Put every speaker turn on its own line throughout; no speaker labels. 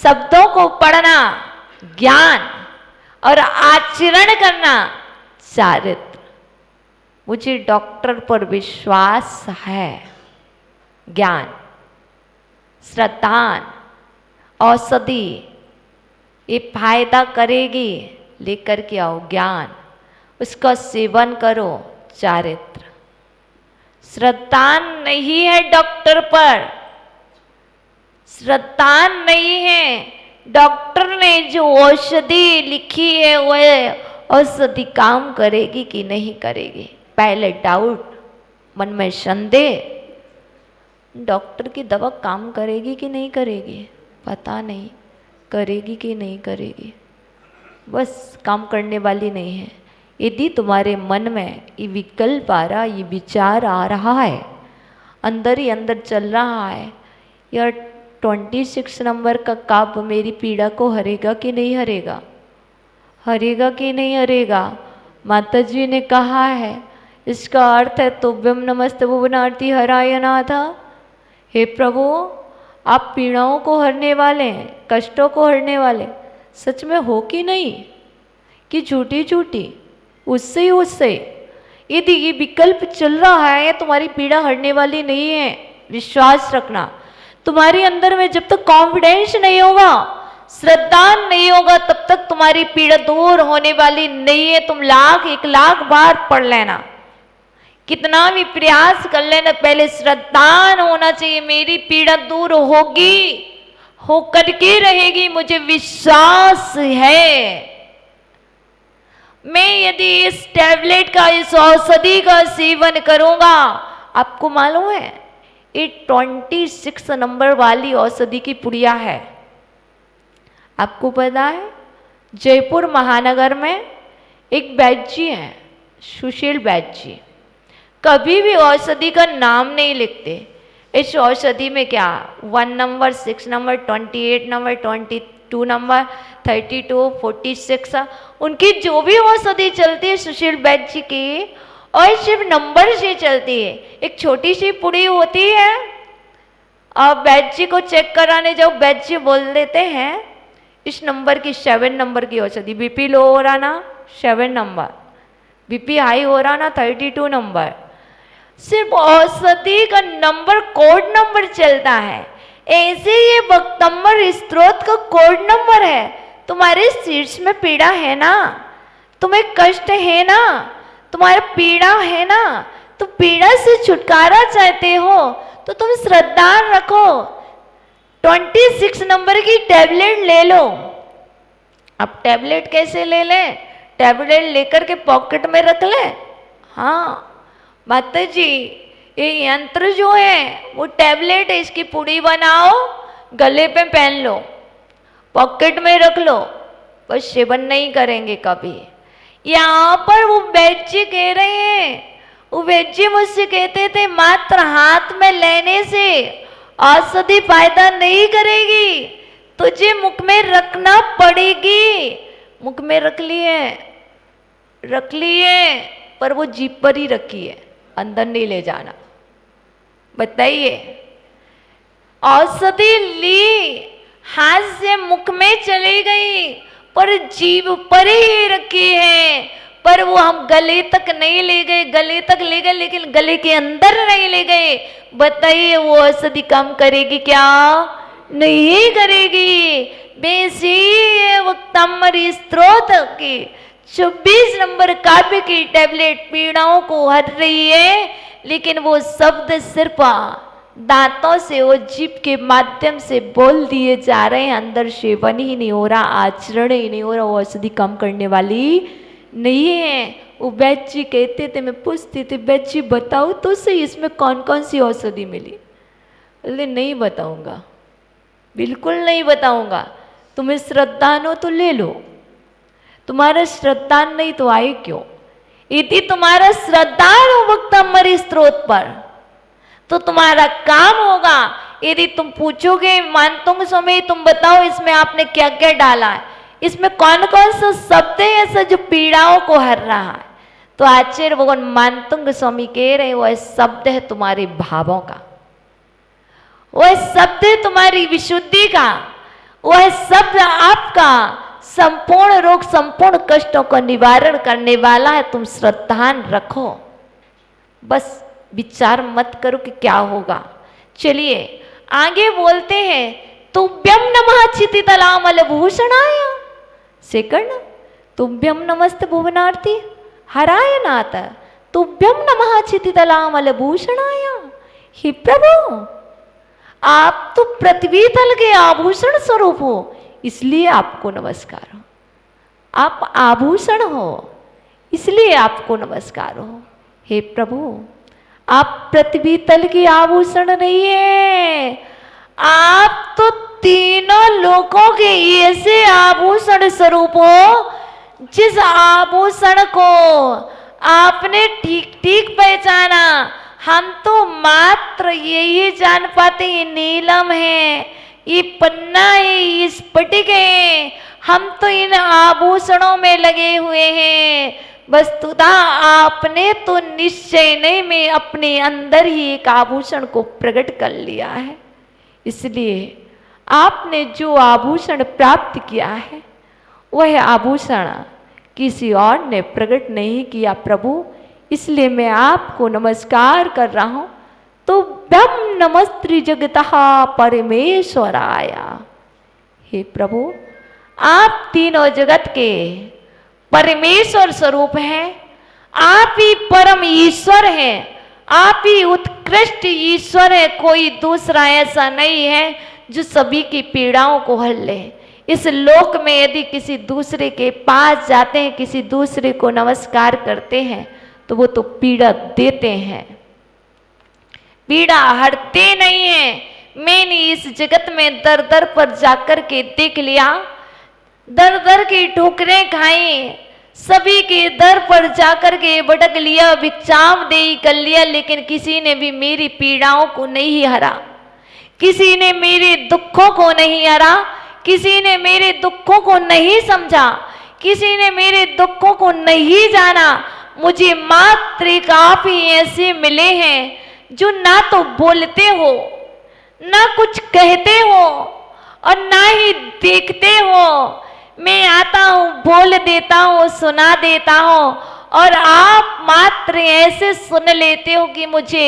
शब्दों को पढ़ना ज्ञान और आचरण करना चारित्र। मुझे डॉक्टर पर विश्वास है, ज्ञान। श्रद्धान औषधि ये फायदा करेगी, लेकर के आओ ज्ञान, उसका सेवन करो, चारित्र। श्रद्धान नहीं है डॉक्टर पर, श्रद्धान नहीं है। डॉक्टर ने जो औषधि लिखी है वह औषधि काम करेगी कि नहीं करेगी, पहले डाउट, मन में संदेह। डॉक्टर की दवा काम करेगी कि नहीं करेगी, पता नहीं, करेगी कि नहीं करेगी, बस काम करने वाली नहीं है। यदि तुम्हारे मन में ये विकल्प आ रहा, ये विचार आ रहा है, अंदर ही अंदर चल रहा है, यार 26 नंबर का काप मेरी पीड़ा को हरेगा कि नहीं हरेगा, हरेगा कि नहीं हरेगा। माता जी ने कहा है, इसका अर्थ है तुभ्यम नमस्ते भुवनार्थी हराय नाथा। हे प्रभु, आप पीड़ाओं को हरने वाले हैं, कष्टों को हरने वाले, सच में हो कि नहीं, कि झूठी झूठी, उससे यदि ये विकल्प चल रहा है, तुम्हारी पीड़ा हरने वाली नहीं है। विश्वास रखना, तुम्हारे अंदर में जब तक कॉन्फिडेंस नहीं होगा, श्रद्धा नहीं होगा, तब तक तुम्हारी पीड़ा दूर होने वाली नहीं है। तुम 1,00,000 बार पढ़ लेना, कितना भी प्रयास कर लेना, पहले श्रद्धान होना चाहिए। मेरी पीड़ा दूर होगी, होकर के रहेगी, मुझे विश्वास है। मैं यदि इस टैबलेट का, इस औषधि का सेवन करूंगा, आपको मालूम है ये 26 नंबर वाली औषधि की पुड़िया है। आपको पता है जयपुर महानगर में एक वैद्य जी हैं, सुशील वैद्य जी, कभी भी औषधि का नाम नहीं लिखते। इस औषधि में क्या 1 नंबर, 6 नंबर, 28 नंबर, 22 नंबर, 32, 46, उनकी जो भी औषधि चलती है सुशील वैद्य जी की, और सिर्फ नंबर से चलती है। एक छोटी सी पुड़ी होती है, और वैद्य जी को चेक कराने जाओ, वैद्य जी बोल देते हैं इस नंबर की 7 नंबर की औषधि, बीपी लो हो रहा ना 7 नंबर, बीपी हाई हो रहा ना 32 नंबर। सिर्फ औषधि का नंबर, कोड नंबर चलता है। ऐसे ये वक्तंबर स्त्रोत का कोड नंबर है। तुम्हारे शीर्ष में पीड़ा है ना, तुम्हें कष्ट है ना, तुम्हारा पीड़ा है ना, तो पीड़ा से छुटकारा चाहते हो तो तुम श्रद्धा रखो, 26 नंबर की टैबलेट ले लो। अब टैबलेट कैसे ले लें, टैबलेट लेकर के पॉकेट में रख लें? हाँ माता जी, ये यंत्र जो है वो टैबलेट है, इसकी पुड़ी बनाओ, गले पे पहन लो, पॉकेट में रख लो, बस सेवन नहीं करेंगे कभी। यहाँ पर वो वैद्य जी कह रहे हैं, वो वैद्य जी मुझसे कहते थे मात्र हाथ में लेने से औषधि फायदा नहीं करेगी, तुझे मुख में रखना पड़ेगी। मुख में रख लिए पर वो जीभ पर ही रखी है, अंदर नहीं ले जाना। बताइए, औषधि ली, हाथ से मुख में चली गई, पर जीभ पर ही रखी है, पर वो हम गले तक नहीं ले गए। गले तक ले गए लेकिन गले के अंदर नहीं ले गए। बताइए वो औषधि काम करेगी क्या? नहीं करेगी। बेसी वक्तंबर स्त्रोत की 26 नंबर काव्य की टैबलेट पीड़ाओं को हर रही है, लेकिन वो शब्द सिर्फ दांतों से और जीभ के माध्यम से बोल दिए जा रहे हैं, अंदर सेवन ही नहीं हो रहा, आचरण ही नहीं हो रहा। वो औषधि कम करने वाली नहीं है। वो वैद्य जी कहते थे, मैं पूछती थी वैद्य जी बताओ तो सही इसमें कौन कौन सी औषधि मिली? बोले नहीं बताऊंगा, बिल्कुल नहीं बताऊंगा। तुम्हें श्रद्धा हो तो ले लो, तुम्हारा श्रद्धा नहीं तो आए क्यों? यदि तुम्हारा श्रद्धा हो वक्तंबर स्त्रोत पर तो तुम्हारा काम होगा। यदि तुम पूछोगे मानतुंग स्वामी तुम बताओ इसमें आपने क्या क्या डाला है, इसमें कौन कौन सा शब्द है ऐसा जो पीड़ाओं को हर रहा है, तो आचार्य भगवान मानतुंग स्वामी कह रहे वह शब्द है तुम्हारे भावों का, वह शब्द है तुम्हारी विशुद्धि का, वह शब्द आपका संपूर्ण रोग संपूर्ण कष्टों का निवारण करने वाला है। तुम श्रद्धान रखो, बस विचार मत करो कि क्या होगा। चलिए आगे बोलते हैं, तुभ्यम नमः चितितलामल भूषणाय। सेकंड, तुभ्यम नमस्ते भुवनार्थी हराय नाथ, तुभ्यम नमः चितितलामल भूषणाय। हे प्रभु, आप तो पृथ्वी तल के आभूषण स्वरूप हो, इसलिए आपको नमस्कार हो। आप आभूषण हो, इसलिए आपको नमस्कार हो। हे प्रभु, आप पृथ्वी तल के आभूषण नहीं है, आप तो तीनों लोकों के ऐसे आभूषण स्वरूप हो जिस आभूषण को आपने ठीक ठीक पहचाना। हम तो मात्र यही जान पाते ये नीलम है, ये पन्ना है, ये स्फटिक है, हम तो इन आभूषणों में लगे हुए हैं। वस्तुतः आपने तो निश्चय नहीं में अपने अंदर ही एक आभूषण को प्रकट कर लिया है। इसलिए आपने जो आभूषण प्राप्त किया है वह आभूषण किसी और ने प्रकट नहीं किया प्रभु, इसलिए मैं आपको नमस्कार कर रहा हूं। तो ब्रह्म नमस्त्री जगतः परमेश्वराया। हे प्रभु, आप तीनों जगत के परमेश्वर स्वरूप हैं, आप ही परम ईश्वर हैं, आप ही उत्कृष्ट ईश्वर है। कोई दूसरा ऐसा नहीं है जो सभी की पीड़ाओं को हल ले। इस लोक में यदि किसी दूसरे के पास जाते हैं, किसी दूसरे को नमस्कार करते हैं, तो वो तो पीड़ा देते हैं, पीड़ा हटते नहीं है। मैंने इस जगत में दर दर पर जाकर के देख लिया, दर दर की ठोकरें खाई, सभी के दर पर जाकर के भटक लिया, भिक्षाम दे कर लिया, लेकिन किसी ने भी मेरी पीड़ाओं को नहीं हरा, किसी ने मेरे दुखों को नहीं हरा, किसी ने मेरे दुखों को नहीं समझा, किसी ने मेरे दुखों को नहीं जाना। मुझे मात्र एक आप ही ऐसे मिले हैं जो ना तो बोलते हो, ना कुछ कहते हो और ना ही देखते हो। मैं आता हूँ, बोल देता हूँ, सुना देता हूँ और आप मात्र ऐसे सुन लेते हो कि मुझे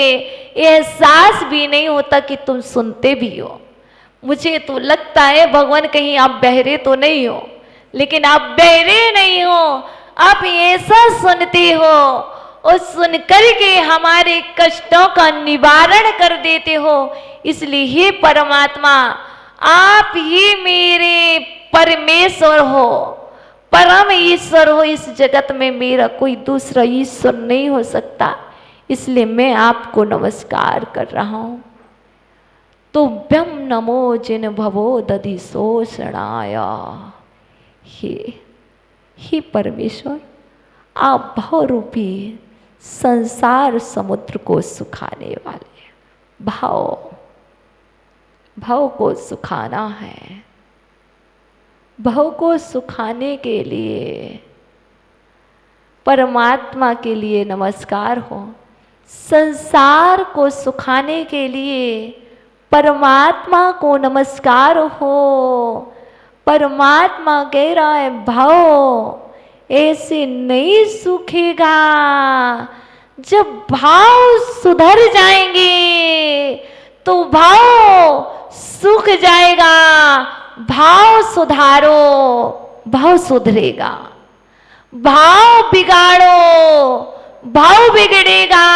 एहसास भी नहीं होता कि तुम सुनते भी हो। मुझे तो लगता है भगवान कहीं आप बहरे तो नहीं हो, लेकिन आप बहरे नहीं हो, आप ऐसा सुनते हो और सुन करके हमारे कष्टों का निवारण कर देते हो। इसलिए हे परमात्मा, आप ही मेरे परमेश्वर हो, परम ईश्वर हो। इस जगत में मेरा कोई दूसरा ईश्वर नहीं हो सकता, इसलिए मैं आपको नमस्कार कर रहा हूं। तो ब्रह्म नमो जिन भवो दधि शोषणाय। हे परमेश्वर, आप भाव रूपी संसार समुद्र को सुखाने वाले, भाव को सुखाना है। भाव को सुखाने के लिए परमात्मा के लिए नमस्कार हो, संसार को सुखाने के लिए परमात्मा को नमस्कार हो। परमात्मा कह रहा है भाव ऐसे नहीं सूखेगा, जब भाव सुधर जाएंगे तो भाव सूख जाएगा। भाव सुधारो, भाव सुधरेगा, भाव बिगाड़ो, भाव बिगड़ेगा।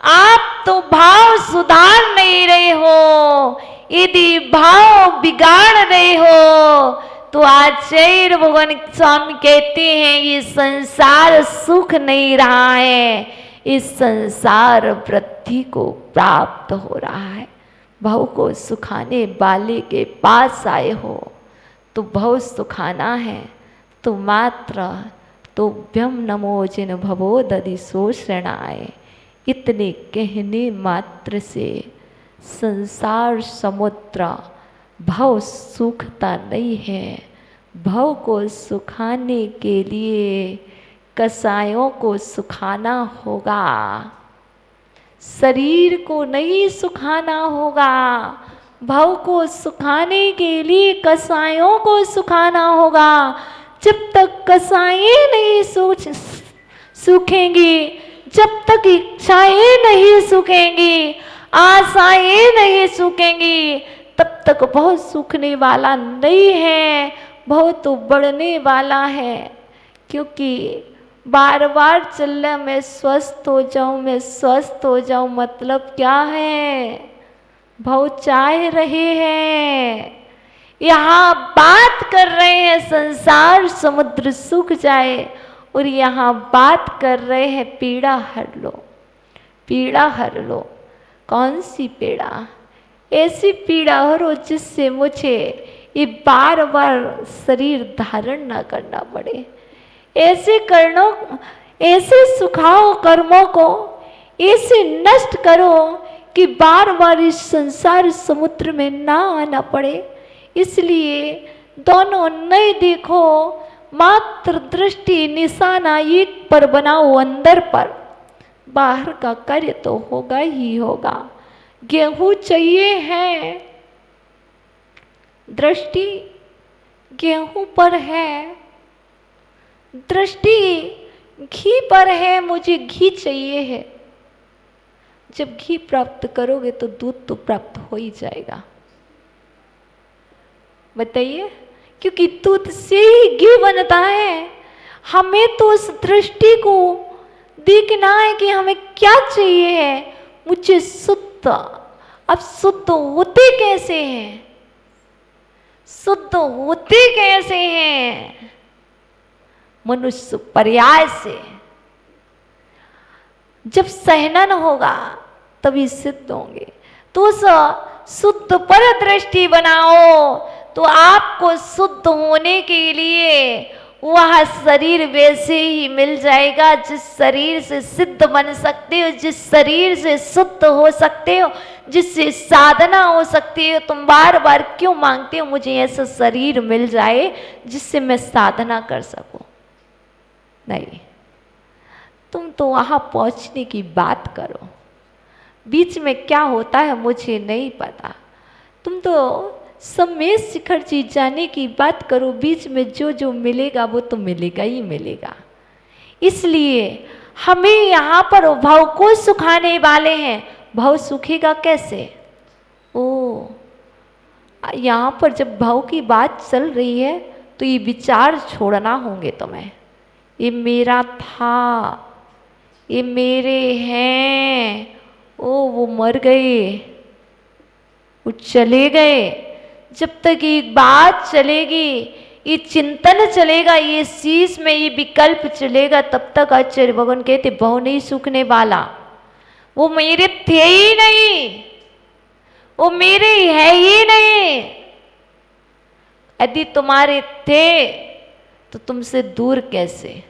आप तो भाव सुधार नहीं रहे हो, यदि भाव बिगाड़ रहे हो तो आचार्य भगवान स्वामी कहते हैं ये संसार सुख नहीं रहा है, इस संसार वृद्धि को प्राप्त हो रहा है। भाव को सुखाने वाले के पास आए हो तो भाव सुखाना है, तो मात्र तो भ्यम नमो जिन भवो दधि शोषणाय। इतने कहने मात्र से संसार समुद्र भाव सूखता नहीं है। भाव को सुखाने के लिए कसायों को सुखाना होगा, शरीर को नहीं सुखाना होगा, भाव को सुखाने के लिए कसायों को सुखाना होगा। जब तक कसाएं नहीं सूखेंगी, जब तक इच्छाएं नहीं सूखेंगी, आशाएं नहीं सूखेंगी, तब तक बहुत सूखने वाला नहीं है, बहुत बढ़ने वाला है। क्योंकि बार बार चलने में स्वस्थ हो जाऊं, मैं स्वस्थ हो जाऊं, मतलब क्या है? बहुत चाह रहे हैं, यहाँ बात कर रहे हैं संसार समुद्र सूख जाए, और यहाँ बात कर रहे हैं पीड़ा हर लो, पीड़ा हर लो। कौन सी पीड़ा? ऐसी पीड़ा हरो जिससे मुझे ये बार बार शरीर धारण न करना पड़े। ऐसे कर्णों, ऐसे सुखाओ कर्मों को, ऐसे नष्ट करो कि बार बार इस संसार समुद्र में ना आना पड़े। इसलिए दोनों नहीं देखो, मात्र दृष्टि निशाना एक पर बनाओ, अंदर पर। बाहर का कार्य तो होगा ही होगा। गेहूं चाहिए है, दृष्टि गेहूं पर है, दृष्टि घी पर है, मुझे घी चाहिए है। जब घी प्राप्त करोगे तो दूध तो प्राप्त हो ही जाएगा। बताइए, क्योंकि दूध से ही घी बनता है। हमें तो उस दृष्टि को देखना है कि हमें क्या चाहिए है। मुझे शुद्ध, अब शुद्ध होते कैसे हैं? शुद्ध होते कैसे हैं? मनुष्य पर्याय से। जब सहनन होगा तभी सिद्ध होंगे। तो उस शुद्ध पर दृष्टि बनाओ, तो आपको शुद्ध होने के लिए वह शरीर वैसे ही मिल जाएगा जिस शरीर से सिद्ध बन सकते हो, जिस शरीर से शुद्ध हो सकते हो, जिससे साधना हो सकती है। तुम बार बार क्यों मांगते हो मुझे ऐसा शरीर मिल जाए जिससे मैं साधना कर सकूं? नहीं, तुम तो वहां पहुंचने की बात करो। बीच में क्या होता है मुझे नहीं पता। तुम तो समय शिखर जी जाने की बात करो। बीच में जो जो मिलेगा वो तो मिलेगा ही मिलेगा। इसलिए हमें यहाँ पर भाव को सुखाने वाले हैं। भाव सूखेगा कैसे? ओ, यहाँ पर जब भाव की बात चल रही है तो ये विचार छोड़ना होंगे तुम्हें। ये मेरा था, ये मेरे हैं, ओ वो मर गए, वो चले गए। जब तक ये बात चलेगी, ये चिंतन चलेगा, ये शीश में ये विकल्प चलेगा, तब तक आचार्य भगवान कहते भाव नहीं सूखने वाला। वो मेरे थे ही नहीं, वो मेरे है ही नहीं। यदि तुम्हारे थे तो तुमसे दूर कैसे?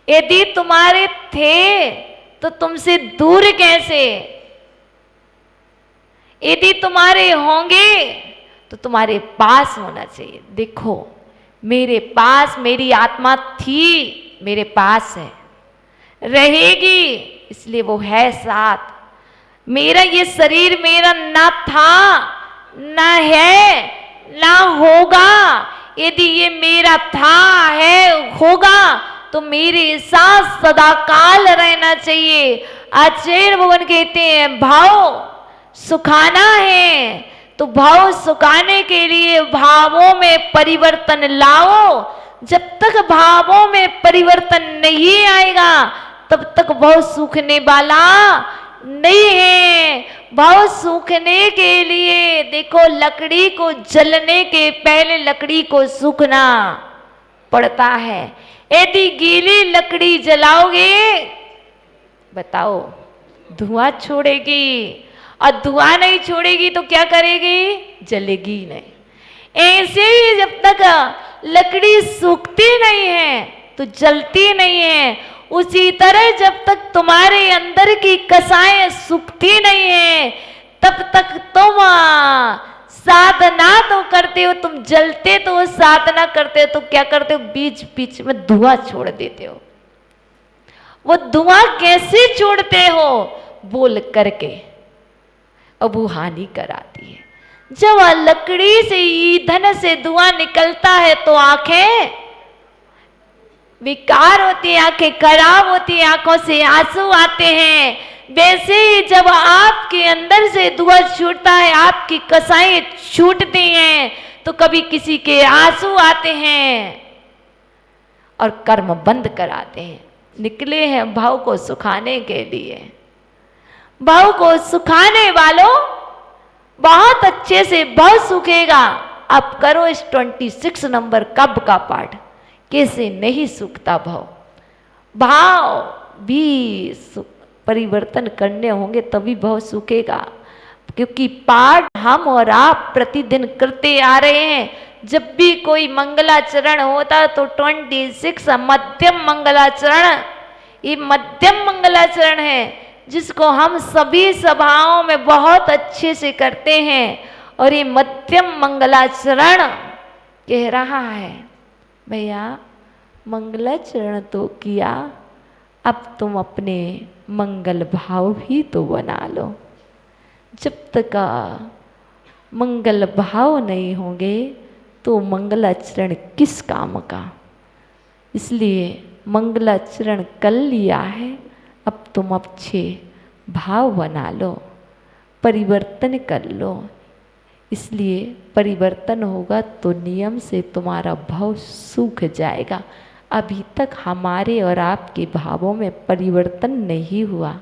यदि तुम्हारे थे तो तुमसे दूर कैसे? यदि तुम्हारे होंगे तो तुम्हारे पास होना चाहिए। देखो, मेरे पास मेरी आत्मा थी, मेरे पास है, रहेगी, इसलिए वो है साथ। मेरा ये शरीर मेरा ना था, ना है, ना होगा। यदि ये मेरा था, है, होगा तो मेरे साथ सदा काल रहना चाहिए। आचार्य भगवान कहते हैं भाव सुखाना है, तो भाव सुखाने के लिए भावों में परिवर्तन लाओ। जब तक भावों में परिवर्तन नहीं आएगा तब तक भाव सूखने वाला नहीं है। भाव सूखने के लिए देखो, लकड़ी को जलने के पहले लकड़ी को सूखना पड़ता है। यदि गीली लकड़ी जलाओगे, बताओ, धुआं छोड़ेगी, और धुआं नहीं छोड़ेगी तो क्या करेगी? जलेगी नहीं। ऐसे ही जब तक लकड़ी सूखती नहीं है तो जलती नहीं है। उसी तरह जब तक तुम्हारे अंदर की कसाएं सूखती नहीं है तब तक तुम साधना तो करते हो, तुम जलते तो साधना करते हो, तो क्या करते हो? बीच बीच में धुआं छोड़ देते हो। वो धुआं कैसे छोड़ते हो? बोल करके। अब वो हानि कराती है। जब लकड़ी से ईंधन से धुआं निकलता है तो आंखें विकार होती है, आंखें खराब होती है, आंखों से आंसू आते हैं। वैसे ही जब आपके अंदर से धुआं छूटता है, आपकी कसाएं छूटती हैं, तो कभी किसी के आंसू आते हैं और कर्म बंद कराते हैं। निकले हैं भाव को सुखाने के लिए। भाव को सुखाने वालों बहुत अच्छे से भाव सूखेगा। अब करो इस 26 नंबर कब का पाठ, कैसे नहीं सूखता भाव। भाव भी परिवर्तन करने होंगे तभी भाव सूखेगा, क्योंकि पाठ हम और आप प्रतिदिन करते आ रहे हैं। जब भी कोई मंगलाचरण होता तो 26 मध्यम मंगलाचरण, ये मध्यम मंगलाचरण है जिसको हम सभी सभाओं में बहुत अच्छे से करते हैं। और ये मध्यम मंगलाचरण कह रहा है, भैया मंगलाचरण तो किया, अब तुम अपने मंगल भाव भी तो बना लो। जब तक मंगल भाव नहीं होंगे तो मंगलाचरण किस काम का। इसलिए मंगलाचरण कर लिया है, अब तुम अच्छे भाव बना लो, परिवर्तन कर लो। इसलिए परिवर्तन होगा तो नियम से तुम्हारा भाव सूख जाएगा। अभी तक हमारे और आपके भावों में परिवर्तन नहीं हुआ,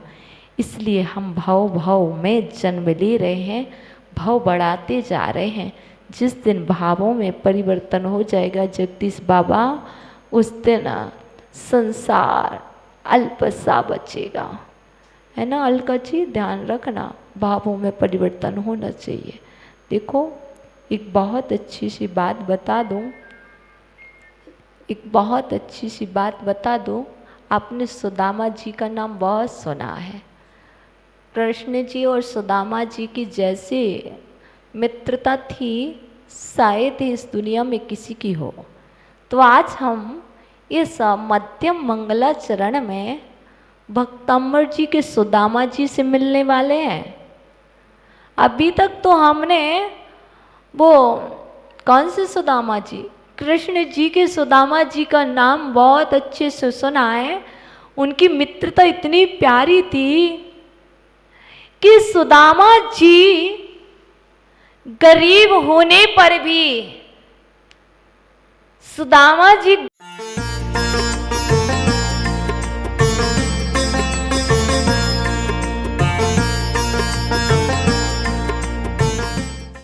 इसलिए हम भाव में जन्म ले रहे हैं, भाव बढ़ाते जा रहे हैं। जिस दिन भावों में परिवर्तन हो जाएगा जगदीश बाबा, उस दिन संसार अल्प सा बचेगा, है ना अलका जी? ध्यान रखना, भावों में परिवर्तन होना चाहिए। देखो एक बहुत अच्छी सी बात बता दूं, एक बहुत अच्छी सी बात बता दूं। आपने सुदामा जी का नाम बहुत सुना है। कृष्ण जी और सुदामा जी की जैसे मित्रता थी शायद ही इस दुनिया में किसी की हो। तो आज हम इस मध्यम मंगलाचरण में भक्तम्बर जी के सुदामा जी से मिलने वाले हैं। अभी तक तो हमने वो कौन से सुदामा जी, कृष्ण जी के सुदामा जी का नाम बहुत अच्छे से सुना है। उनकी मित्रता इतनी प्यारी थी कि सुदामा जी गरीब होने पर भी, सुदामा जी